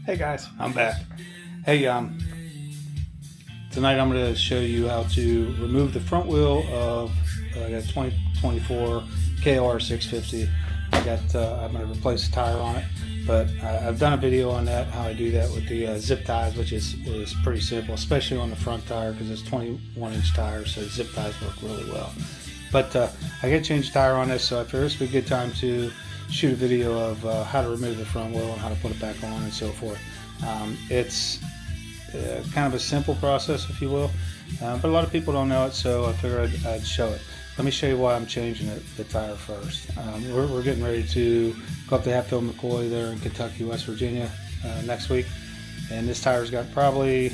Hey guys, I'm back. Hey, tonight I'm going to show you how to remove the front wheel of I got a 2024 KLR650. I'm going to replace the tire on it, but I've done a video on that, how I do that with the zip ties, which is pretty simple, especially on the front tire because it's 21-inch tires, so zip ties work really well. But I got to change the tire on this, so I figured this would be a good time to shoot a video of how to remove the front wheel and how to put it back on and so forth. It's kind of a simple process, if you will, but a lot of people don't know it, so I figured I'd show it. Let me show you why I'm changing the tire first. We're getting ready to go up to Hatfield McCoy there in Kentucky, West Virginia next week, and this tire's got probably,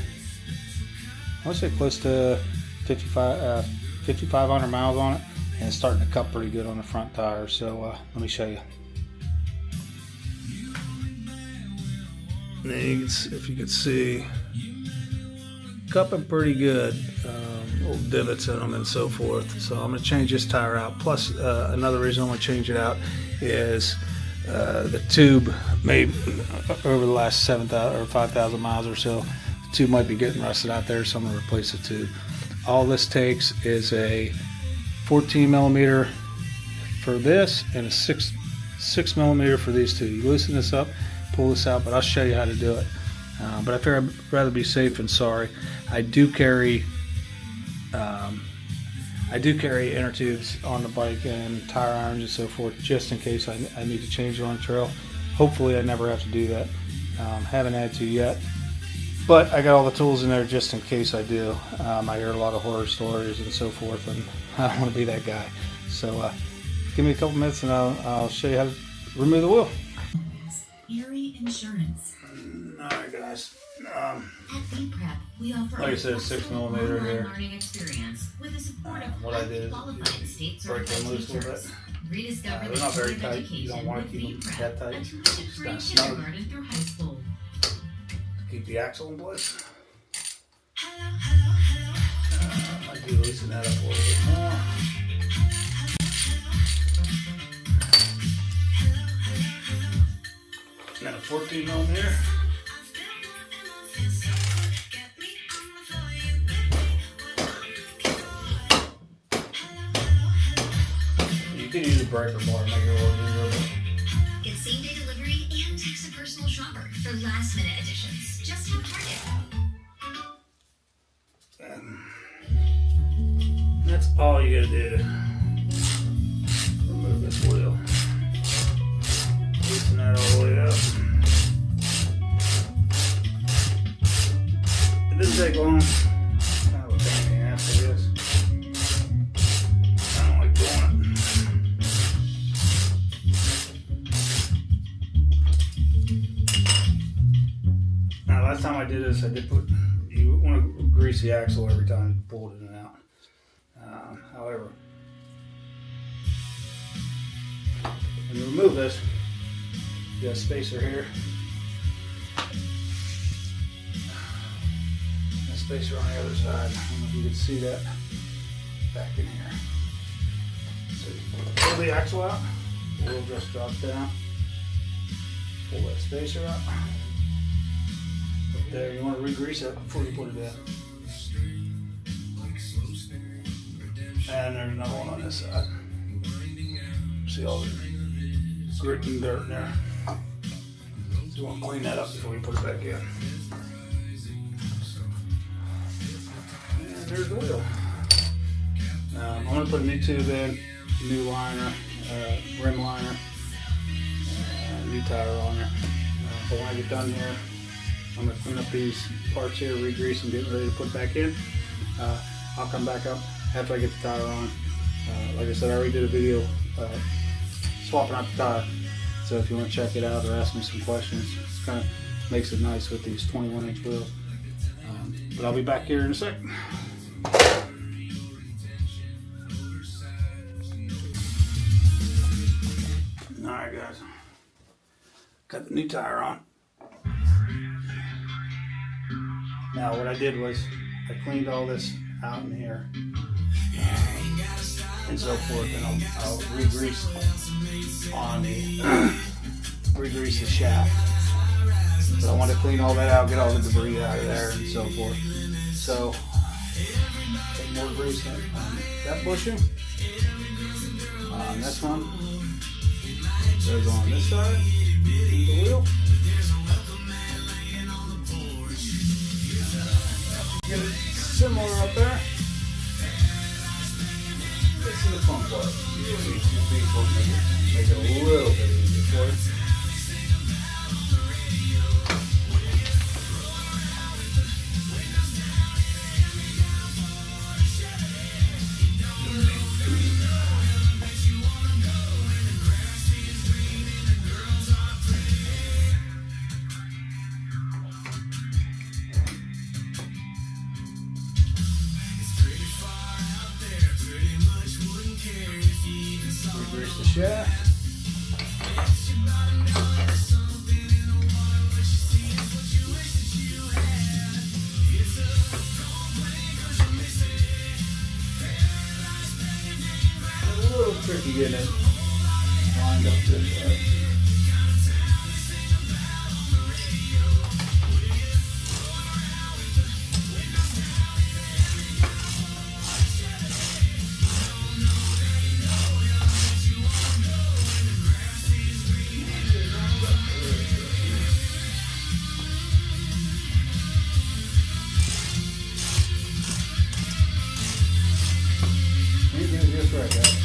I would say, close to 5,500 miles on it, and it's starting to cup pretty good on the front tire, so let me show you. If you can see, cupping pretty good, little divots in them and so forth. So I'm going to change this tire out. Plus, another reason I'm going to change it out is the tube, maybe over the last 7,000 or 5,000 miles or so, the tube might be getting rusted out there, so I'm going to replace the tube. All this takes is a 14 millimeter for this and a 6 millimeter for these two. You loosen this up, pull this out, but I'll show you how to do it. But I figure I'd rather be safe than sorry. I do carry inner tubes on the bike and tire irons and so forth, just in case I need to change it on the trail. Hopefully I never have to do that. Haven't had to yet, but I got all the tools in there just in case I do. I hear a lot of horror stories and so forth, and I don't want to be that guy. So give me a couple minutes and I'll show you how to remove the wheel. Erie Insurance. Alright guys, At Prep, we offer like I said, 6 millimeter here. learning experience with the support of What I did is qualified state break them loose a little bit. Rediscover They're not very tight. You don't want to keep them that tight. Just kind of snug. Kindergarten through high school. Keep the axle in place. Hello. I do loosen that up a little bit more. Now 14 millimeter. You can use a breaker bar to make it a little easier. Get same-day delivery and text a personal shopper for last-minute additions. Just have Target. That's all you gotta do to remove this wheel. Loosen that all the way up. It doesn't take long. Kind of a pain in the ass, I guess. I don't like doing it. Now, last time I did this, I did put, you want to grease the axle every time you pull it in and out. However, when you remove this, you got a spacer here, a spacer on the other side. I don't know if you can see that back in here. So you pull the axle out, the wheel just drops down, pull that spacer out. Up there, you want to re-grease it before you put it in. And there's another one on this side. See all the grit and dirt in there. So you want to clean that up before you put it back in. And there's the wheel. I'm going to put a new tube in, new liner, rim liner, new tire on there. But when I get done here, I'm going to clean up these parts here, re-grease and get ready to put it back in. I'll come back up after I get the tire on. Like I said, I already did a video swapping out the tire. So if you want to check it out or ask me some questions, it kind of makes it nice with these 21-inch wheels. But I'll be back here in a second. Alright guys, got the new tire on. Now what I did was I cleaned all this out in here and so forth, and I'll re-grease on the re-grease the shaft. So I want to clean all that out, get all the debris out of there and so forth. So, put more grease on that bushing. On this one, goes on this side, the wheel. Get it similar up there. This is the fun part. Make it a little bit easier for you. Grease the shaft. A little tricky getting it lined up this way. Just right, guys.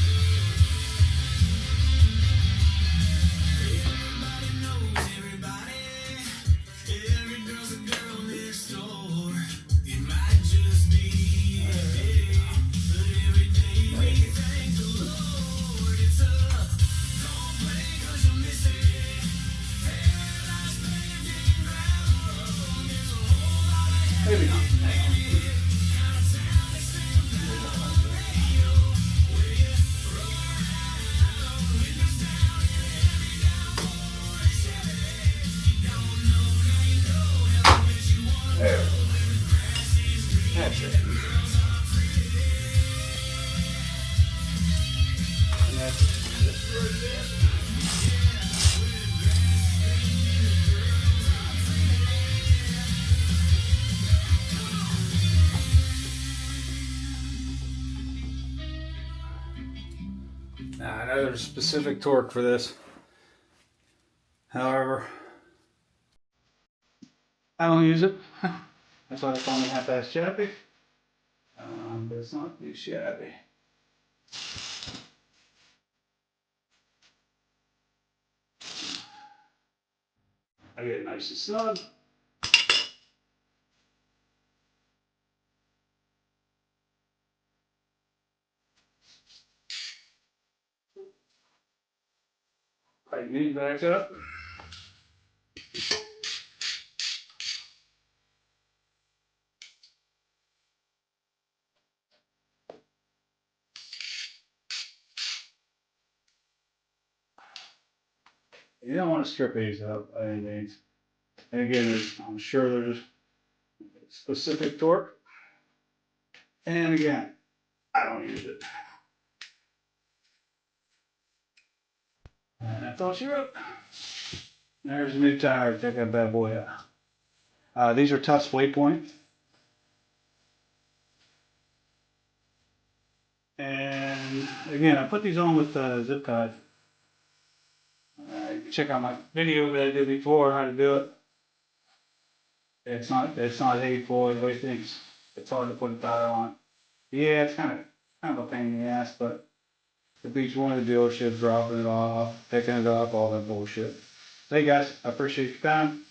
Maybe not. There. That's it. And that's just right there. Now, I know there's a specific torque for this. However, I don't use it. That's why they call me half-ass shabby. But it's not too shabby. I get it nice and snug. Tighten these back up. You don't want to strip these up by any means. And again, I'm sure there's specific torque. And again, I don't use it. And that's all she wrote. There's a new tire. Check that bad boy out. These are Tufts Waypoint. And again, I put these on with zip ties. You can check out my video that I did before how to do it. It's not hateful. Everybody thinks it's hard to put a tire on. Yeah, it's kind of a pain in the ass, but if each one of the dealerships dropping it off, picking it up, all that bullshit. Hey guys, I appreciate your time.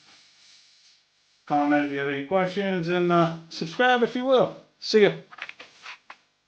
Comment if you have any questions and subscribe if you will. See ya.